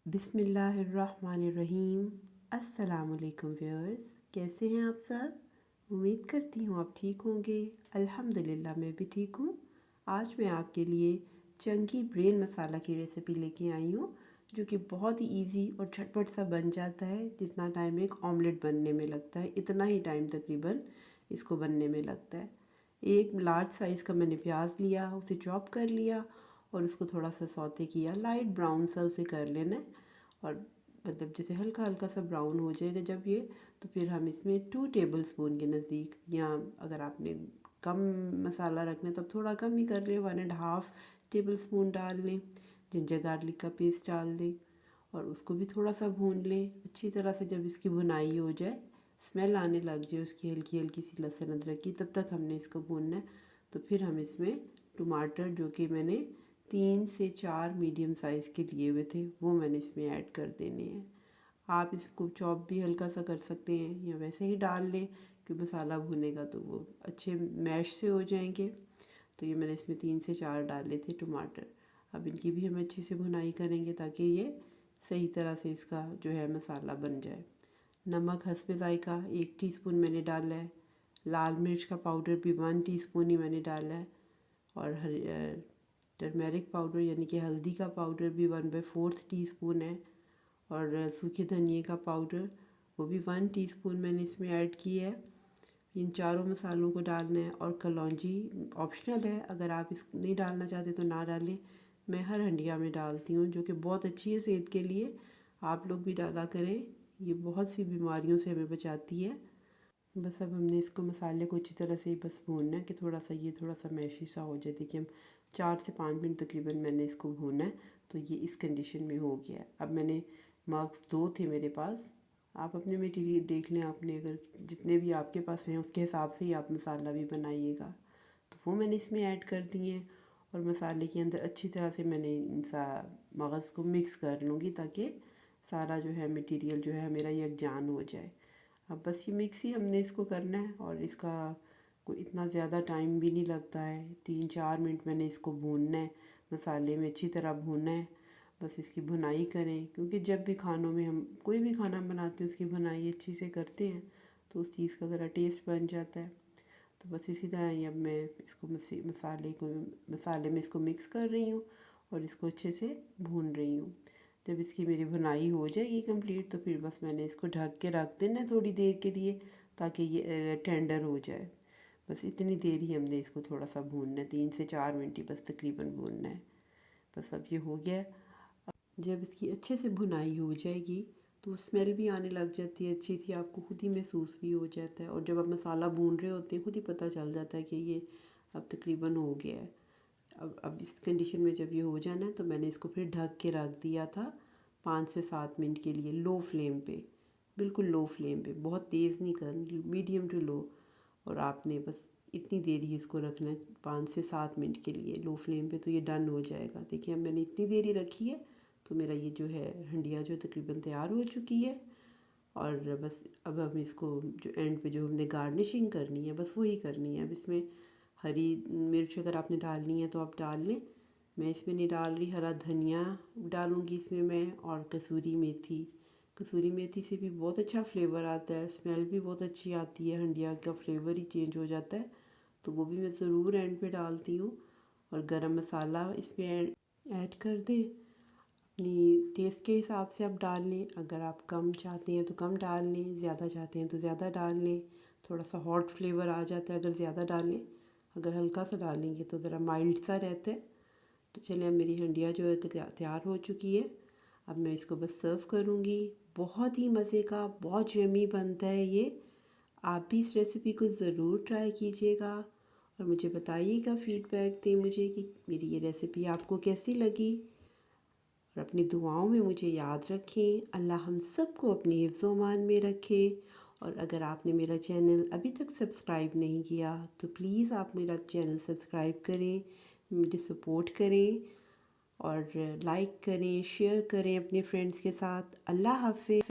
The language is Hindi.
बिस्मिल्लाहिर्रहमानिर्रहीम। अस्सलामुअलैकुम व्यूअर्स, कैसे हैं आप सब? उम्मीद करती हूँ आप ठीक होंगे। अल्हम्दुलिल्लाह मैं भी ठीक हूँ। आज मैं आपके लिए चंकी ब्रेन मसाला की रेसिपी लेके आई हूँ, जो कि बहुत ही इजी और झटपट सा बन जाता है। जितना टाइम एक ऑमलेट बनने में लगता है, इतना ही टाइम तकरीबन इसको बनने में लगता है। एक लार्ज साइज़ का मैंने प्याज लिया, उसे चॉप कर लिया और उसको थोड़ा सा सौते किया, लाइट ब्राउन सा उसे कर लेना है। और मतलब जैसे हल्का हल्का सा ब्राउन हो जाएगा जब ये, तो फिर हम इसमें 2 टेबल स्पून के नज़दीक, या अगर आपने कम मसाला रखना है तब थोड़ा कम ही कर लें, 1.5 टेबल स्पून डाल लें। जिंजर गार्लिक का पेस्ट डाल दें और उसको भी थोड़ा सा भून लें अच्छी तरह से। जब इसकी भुनाई हो जाए, स्मेल आने लग जाए उसकी हल्की हल्की सी लहसुन अदरक की, तब तक हमने इसको भूनना है। तो फिर हम इसमें टमाटर, जो कि मैंने 3 से 4 मीडियम साइज़ के लिए हुए थे, वो मैंने इसमें ऐड कर देने हैं। आप इसको चॉप भी हल्का सा कर सकते हैं या वैसे ही डाल लें, कि मसाला भुनेगा तो वो अच्छे मैश से हो जाएंगे। तो ये मैंने इसमें 3 से 4 डाले थे टमाटर। अब इनकी भी हम अच्छे से भुनाई करेंगे ताकि ये सही तरह से इसका जो है मसाला बन जाए। नमक हस्बे ज़ायका 1 टीस्पून मैंने डाला है। लाल मिर्च का पाउडर भी 1 टीस्पून ही मैंने डाला है। और टर्मेरिक पाउडर यानी कि हल्दी का पाउडर भी 1/4 टीस्पून है। और सूखे धनिए का पाउडर, वो भी 1 टीस्पून मैंने इसमें ऐड किया है। इन चारों मसालों को डालना है। और कलौंजी ऑप्शनल है, अगर आप इस नहीं डालना चाहते तो ना डालें। मैं हर हंडिया में डालती हूँ, जो कि बहुत अच्छी है सेहत के लिए। आप लोग भी डाला करें, ये बहुत सी बीमारियों से हमें बचाती है। बस अब हमने इसको मसाले को अच्छी तरह से बस भूनना है कि थोड़ा सा मैशी सा हो जाए। देखिए हम 4 से 5 मिनट तकरीबन मैंने इसको भूना है, तो ये इस कंडीशन में हो गया है। अब मैंने मार्क्स 2 थे मेरे पास। आप अपने मटीरियल देख लें, आपने अगर जितने भी आपके पास हैं उसके हिसाब से ही आप मसाला भी बनाइएगा। तो वो मैंने इसमें ऐड कर दिए हैं और मसाले के अंदर अच्छी तरह से मैंने मगज़ को मिक्स कर लूँगी, ताकि सारा जो है मटीरियल जो है मेरा यकजान हो जाए। अब बस ये मिक्स ही हमने इसको करना है और इसका कोई इतना ज़्यादा टाइम भी नहीं लगता है। 3-4 मिनट मैंने इसको भूनना है, मसाले में अच्छी तरह भूनना है। बस इसकी भुनाई करें, क्योंकि जब भी खानों में हम कोई भी खाना बनाते हैं उसकी भुनाई अच्छी से करते हैं तो उस चीज़ का ज़रा टेस्ट बन जाता है। तो बस इसी तरह ही अब मैं इसको मसाले में इसको मिक्स कर रही हूँ और इसको अच्छे से भून रही हूँ। जब इसकी मेरी भुनाई हो जाएगी कंप्लीट, तो फिर बस मैंने इसको ढक के रख देना है थोड़ी देर के लिए, ताकि ये टेंडर हो जाए। बस इतनी देर ही हमने इसको थोड़ा सा भूनना है, 3 से 4 मिनट ही बस तकरीबन भूनना है। बस अब ये हो गया है। जब इसकी अच्छे से भुनाई हो जाएगी तो स्मेल भी आने लग जाती है अच्छी सी, आपको खुद ही महसूस भी हो जाता है। और जब आप मसाला भून रहे होते हैं खुद ही पता चल जाता है कि ये अब तकरीबन हो गया है। अब इस कंडीशन में जब ये हो जाना है, तो मैंने इसको फिर ढक के रख दिया था 5 से 7 मिनट के लिए, लो फ्लेम पे, बिल्कुल लो फ्लेम पे, बहुत तेज़ नहीं करनी, मीडियम टू लो। और आपने बस इतनी देर ही इसको रखना है, 5 से 7 मिनट के लिए लो फ्लेम पे, तो ये डन हो जाएगा। देखिए अब मैंने इतनी देर ही रखी है, तो मेरा ये जो है हंडिया जो तकरीबन तैयार हो चुकी है। और बस अब हम इसको जो एंड पे जो हमने गार्निशिंग करनी है बस वही करनी है। अब इसमें हरी मिर्च अगर आपने डालनी है तो आप डाल लें, मैं इसमें नहीं डाल रही। हरा धनिया डालूँगी इसमें मैं, और कसूरी मेथी। कसूरी मेथी से भी बहुत अच्छा फ्लेवर आता है, स्मेल भी बहुत अच्छी आती है, हंडिया का फ्लेवर ही चेंज हो जाता है। तो वो भी मैं ज़रूर एंड पे डालती हूँ। और गरम मसाला इसमें ऐड कर दें, अपनी टेस्ट के हिसाब से आप डाल लें। अगर आप कम चाहते हैं तो कम डाल लें, ज़्यादा चाहते हैं तो ज़्यादा डाल लें। थोड़ा सा हॉट फ्लेवर आ जाता है अगर ज़्यादा डालें, अगर हल्का सा डालेंगे तो ज़रा माइल्ड सा रहता है। तो चलिए अब मेरी हंडिया जो है तैयार हो चुकी है। अब मैं इसको बस सर्व करूँगी। बहुत ही मज़े का, बहुत यम्मी बनता है ये। आप भी इस रेसिपी को ज़रूर ट्राई कीजिएगा और मुझे बताइएगा, फीडबैक दें मुझे कि मेरी ये रेसिपी आपको कैसी लगी। और अपनी दुआओं में मुझे याद रखें। अल्लाह हम सबको अपनी हिफ्ज़-ओ-अमान में रखे। और अगर आपने मेरा चैनल अभी तक सब्सक्राइब नहीं किया तो प्लीज़ आप मेरा चैनल सब्सक्राइब करें, मुझे सपोर्ट करें और लाइक करें, शेयर करें अपने फ्रेंड्स के साथ। अल्लाह हाफ़िज़।